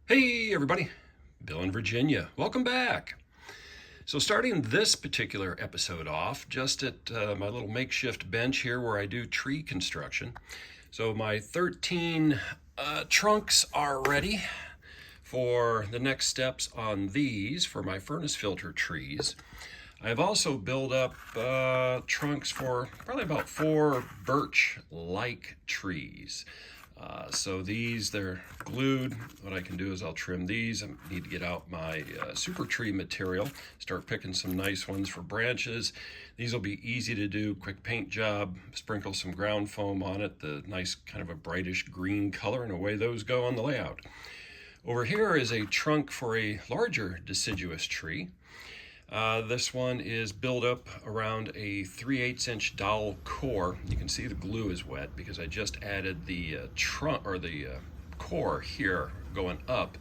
Hey everybody, Bill in Virginia. Welcome back. So starting this particular episode off, just at my little makeshift bench here where I do tree construction. So my 13 trunks are ready for the next steps on these for my furnace filter trees. I've also built up trunks for probably about 4 birch-like trees. So they're glued. What I can do is I'll trim these. I need to get out my super tree material, start picking some nice ones for branches. These will be easy to do, quick paint job, sprinkle some ground foam on it, the nice kind of a brightish green color, and away those go on the layout. Over here is a trunk for a larger deciduous tree. This one is built up around a 3/8" dowel core. You can see the glue is wet because I just added the core here going up.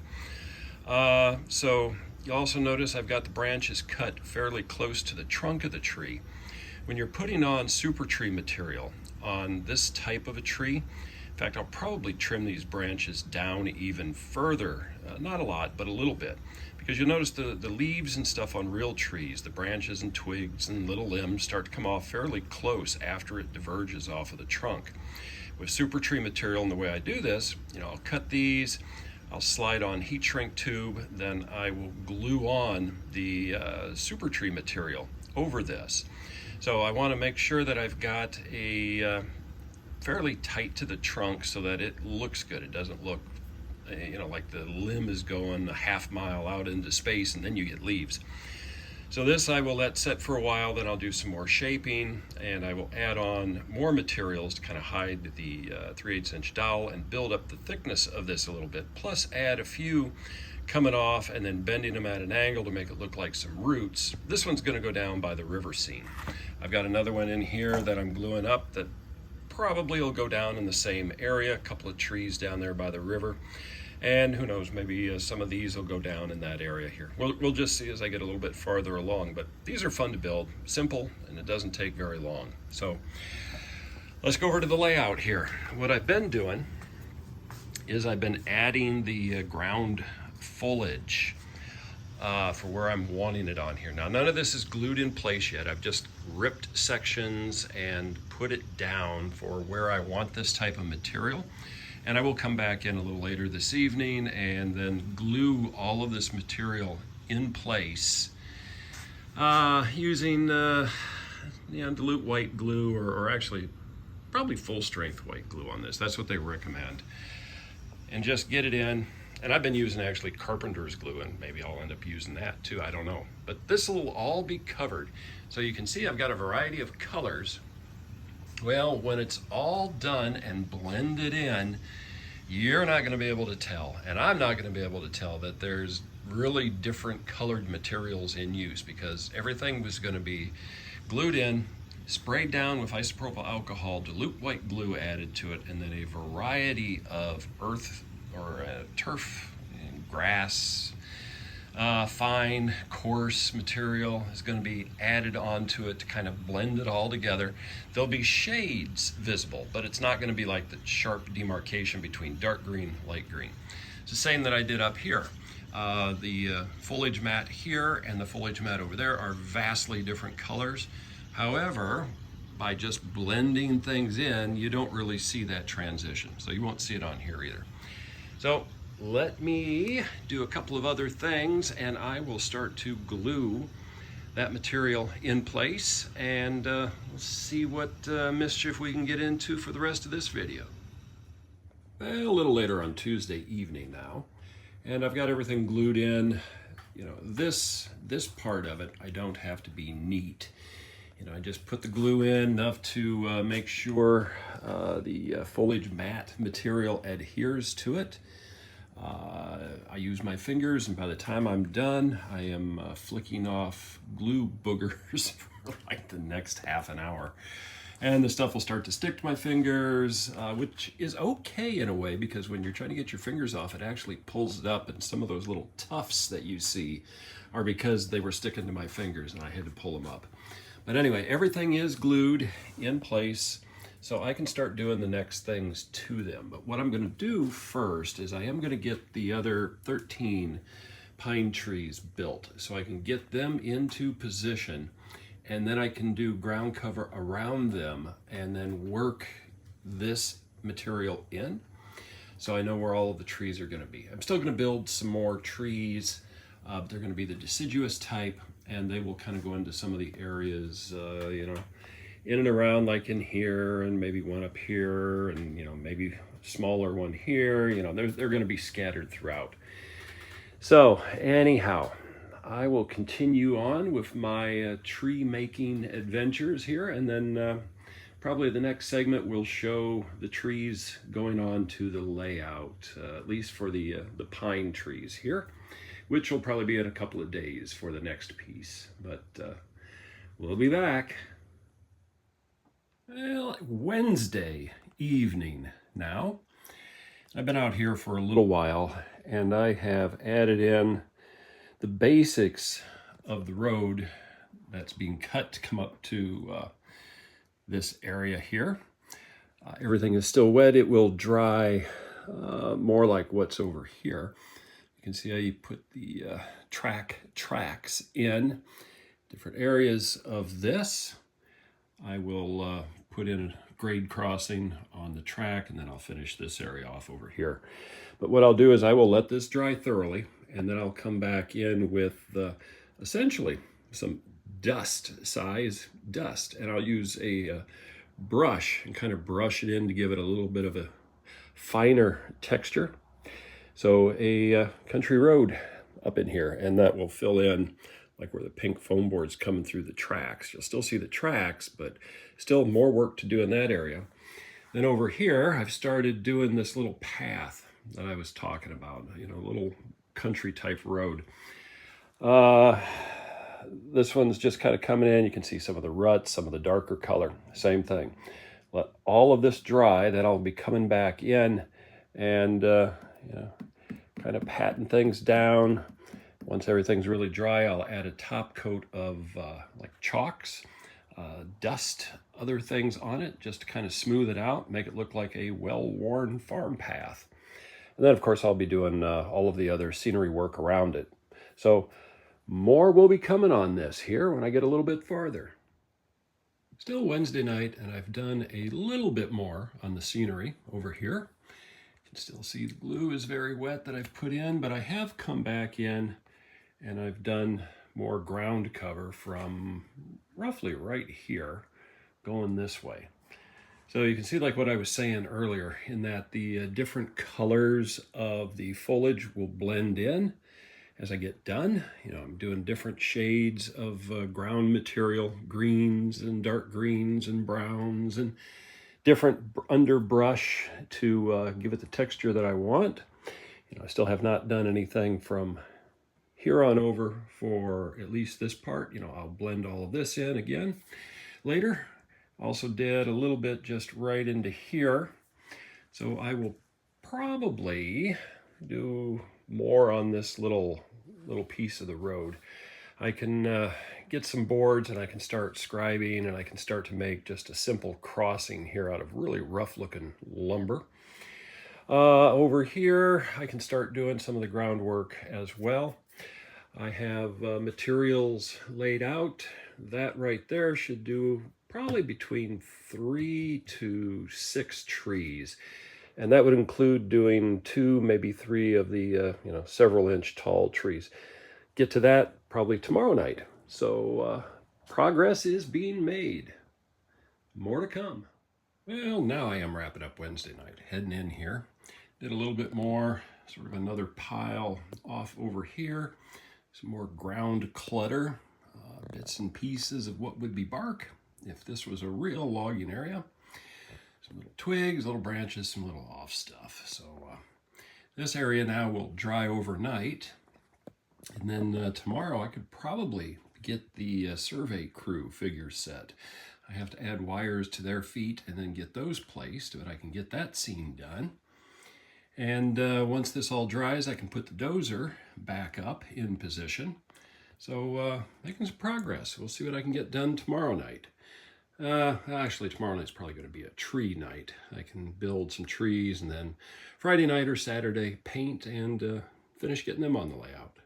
So you also notice I've got the branches cut fairly close to the trunk of the tree. When you're putting on super tree material on this type of a tree, in fact, I'll probably trim these branches down even further, not a lot, but a little bit, because you'll notice the leaves and stuff on real trees, the branches and twigs and little limbs start to come off fairly close after it diverges off of the trunk. With super tree material, and the way I do this, I'll cut these, I'll slide on heat shrink tube, then I will glue on the super tree material over this. So I want to make sure that I've got a fairly tight to the trunk so that it looks good. It doesn't look like the limb is going a half mile out into space and then you get leaves. So this I will let set for a while, then I'll do some more shaping and I will add on more materials to kind of hide the 3/8" dowel and build up the thickness of this a little bit, plus add a few coming off and then bending them at an angle to make it look like some roots. This one's going to go down by the river scene. I've got another one in here that I'm gluing up that probably will go down in the same area, a couple of trees down there by the river. And who knows, maybe some of these will go down in that area here. We'll just see as I get a little bit farther along, but these are fun to build, simple, and it doesn't take very long. So let's go over to the layout here. What I've been doing is I've been adding the ground foliage for where I'm wanting it on here. Now, none of this is glued in place yet. I've just ripped sections and put it down for where I want this type of material. And I will come back in a little later this evening and then glue all of this material in place using dilute white glue or actually probably full strength white glue on this. That's what they recommend. And just get it in. And I've been using actually carpenter's glue, and maybe I'll end up using that too, I don't know. But this will all be covered. So you can see I've got a variety of colors. Well, when it's all done and blended in, you're not going to be able to tell, and I'm not going to be able to tell that there's really different colored materials in use, because everything was going to be glued in, sprayed down with isopropyl alcohol, dilute white glue added to it, and then a variety of earth or turf and grass, fine, coarse material is going to be added onto it to kind of blend it all together. There'll be shades visible, but it's not going to be like the sharp demarcation between dark green, light green. It's the same that I did up here. The foliage mat here and the foliage mat over there are vastly different colors. However, by just blending things in, you don't really see that transition. So you won't see it on here either. So let me do a couple of other things and I will start to glue that material in place, and we'll see what mischief we can get into for the rest of this video. Well, a little later on Tuesday evening now, and I've got everything glued in. This part of it, I don't have to be neat. I just put the glue in enough to make sure the foliage mat material adheres to it. I use my fingers, and by the time I'm done, I am flicking off glue boogers for like the next half an hour. And the stuff will start to stick to my fingers, which is okay in a way, because when you're trying to get your fingers off, it actually pulls it up, and some of those little tufts that you see are because they were sticking to my fingers and I had to pull them up. But anyway, everything is glued in place. so I can start doing the next things to them. But what I'm going to do first is I am going to get the other 13 pine trees built so I can get them into position, and then I can do ground cover around them and then work this material in so I know where all of the trees are going to be. I'm still going to build some more trees. They're going to be the deciduous type, and they will kind of go into some of the areas, you know, in and around, like in here, and maybe one up here, and, you know, maybe a smaller one here. You know, they're going to be scattered throughout. So anyhow, I will continue on with my tree making adventures here, and then probably the next segment will show the trees going on to the layout, at least for the pine trees here, which will probably be in a couple of days for the next piece. But we'll be back. Well, Wednesday evening now. I've been out here for a little while, and I have added in the basics of the road that's being cut to come up to this area here. Everything is still wet. It will dry more like what's over here. You can see how you put the tracks in different areas of this. I will put in a grade crossing on the track, and then I'll finish this area off over here. But what I'll do is I will let this dry thoroughly, and then I'll come back in with essentially some size dust, and I'll use a brush and kind of brush it in to give it a little bit of a finer texture. So a country road up in here, and that will fill in like where the pink foam board's coming through the tracks. You'll still see the tracks, but still more work to do in that area. Then over here, I've started doing this little path that I was talking about, you know, a little country type road. This one's just kind of coming in. You can see some of the ruts, some of the darker color, same thing. Let all of this dry, then I'll be coming back in and, you know, kind of patting things down. Once everything's really dry, I'll add a top coat of like chalks, dust, other things on it, just to kind of smooth it out, make it look like a well-worn farm path. And then, of course, I'll be doing all of the other scenery work around it. So more will be coming on this here when I get a little bit farther. Still Wednesday night, and I've done a little bit more on the scenery over here. You can still see the glue is very wet that I've put in, but I have come back in and I've done more ground cover from roughly right here going this way. So you can see, like what I was saying earlier, in that the different colors of the foliage will blend in as I get done. You know, I'm doing different shades of ground material, greens and dark greens and browns, and different underbrush to give it the texture that I want. You know, I still have not done anything from here on over for at least this part. You know, I'll blend all of this in again later. Also did a little bit just right into here. So I will probably do more on this little piece of the road. I can get some boards, and I can start scribing, and I can start to make just a simple crossing here out of really rough looking lumber. Over here, I can start doing some of the groundwork as well. I have materials laid out. That right there should do probably between 3 to 6 trees. And that would include doing 2, maybe 3 of the, you know, several inch tall trees. Get to that probably tomorrow night. So progress is being made. More to come. Well, now I am wrapping up Wednesday night, heading in here. Did a little bit more, sort of another pile off over here. Some more ground clutter, bits and pieces of what would be bark if this was a real logging area. Some little twigs, little branches, some little off stuff. So this area now will dry overnight. And then tomorrow I could probably get the survey crew figures set. I have to add wires to their feet and then get those placed, but I can get that scene done. And once this all dries, I can put the dozer back up in position. So making some progress. We'll see what I can get done tomorrow night. Actually, tomorrow night's probably going to be a tree night. I can build some trees, and then Friday night or Saturday, paint and finish getting them on the layout.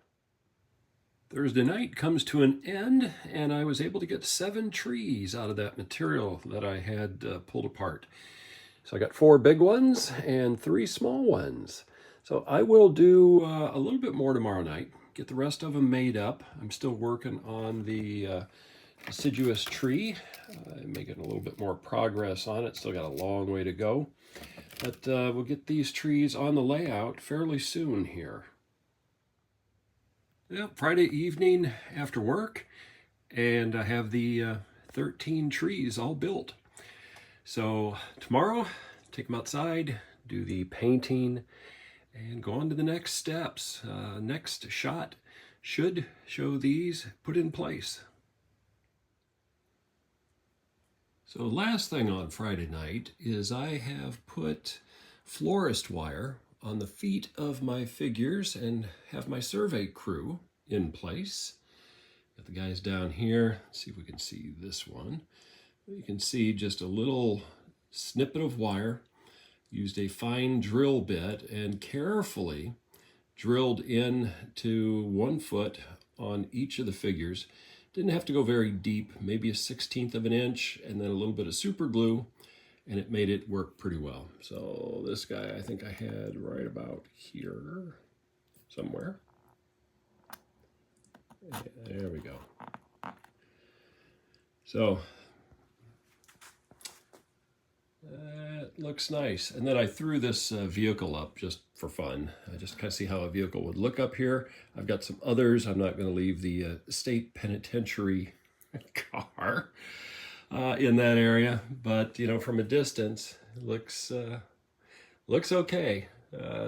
Thursday night comes to an end, and I was able to get 7 trees out of that material that I had pulled apart. So I got 4 big ones and 3 small ones. So I will do a little bit more tomorrow night, get the rest of them made up. I'm still working on the deciduous tree, making a little bit more progress on it. Still got a long way to go, but we'll get these trees on the layout fairly soon here. Yeah, Friday evening after work, and I have the 13 trees all built. So tomorrow, take them outside, do the painting, and go on to the next steps. Next shot should show these put in place. So last thing on Friday night is I have put florist wire on the feet of my figures and have my survey crew in place. Got the guys down here. Let's see if we can see this one. You can see just a little snippet of wire. Used a fine drill bit and carefully drilled in to 1 foot on each of the figures. Didn't have to go very deep, maybe a 1/16 of an inch, and then a little bit of super glue, and it made it work pretty well. So this guy I think I had right about here somewhere. There we go. So that looks nice. And then I threw this vehicle up just for fun. I just kind of see how a vehicle would look up here. I've got some others. I'm not going to leave the state penitentiary car in that area, but you know, from a distance, it looks okay.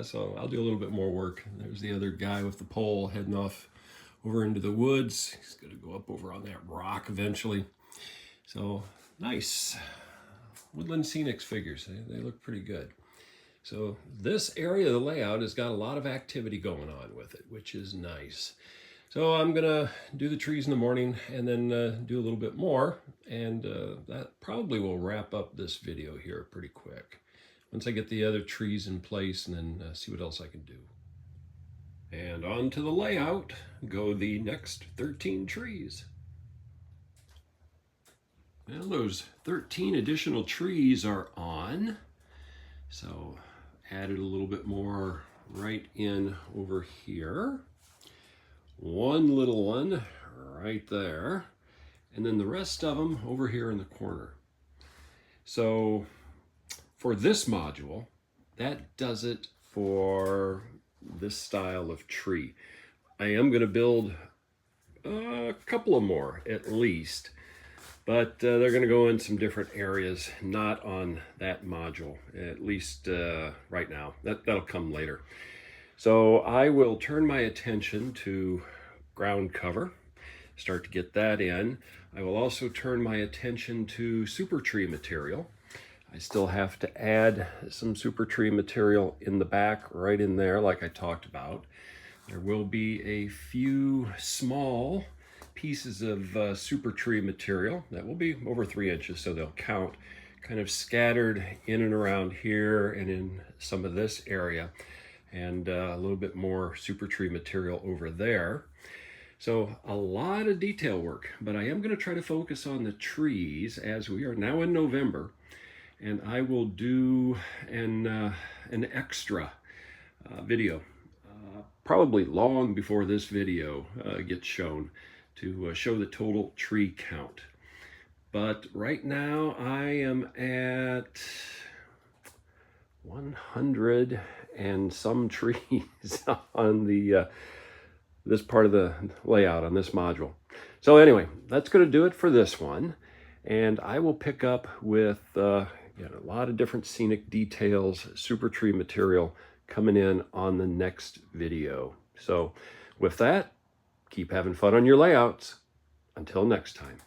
So I'll do a little bit more work. There's the other guy with the pole heading off over into the woods. He's going to go up over on that rock eventually. So nice. Woodland Scenics figures. They look pretty good. So this area of the layout has got a lot of activity going on with it, which is nice. So I'm going to do the trees in the morning and then do a little bit more. And that probably will wrap up this video here pretty quick. Once I get the other trees in place and then see what else I can do. And on to the layout go the next 13 trees. Well, those 13 additional trees are on. So added a little bit more right in over here. One little one right there. And then the rest of them over here in the corner. So for this module, that does it for this style of tree. I am going to build a couple of more at least, but they're going to go in some different areas, not on that module, at least right now. That'll come later. So I will turn my attention to ground cover, start to get that in. I will also turn my attention to super tree material. I still have to add some super tree material in the back, right in there, like I talked about. There will be a few small pieces of super tree material that will be over 3 inches, so they'll count, kind of scattered in and around here and in some of this area, and a little bit more super tree material over there. So a lot of detail work, but I am going to try to focus on the trees as we are now in November. And I will do an extra video, probably long before this video gets shown, to show the total tree count. But right now I am at 100 and some trees on the this part of the layout on this module. So anyway, that's going to do it for this one. And I will pick up with a lot of different scenic details, super tree material coming in on the next video. So with that, keep having fun on your layouts. Until next time.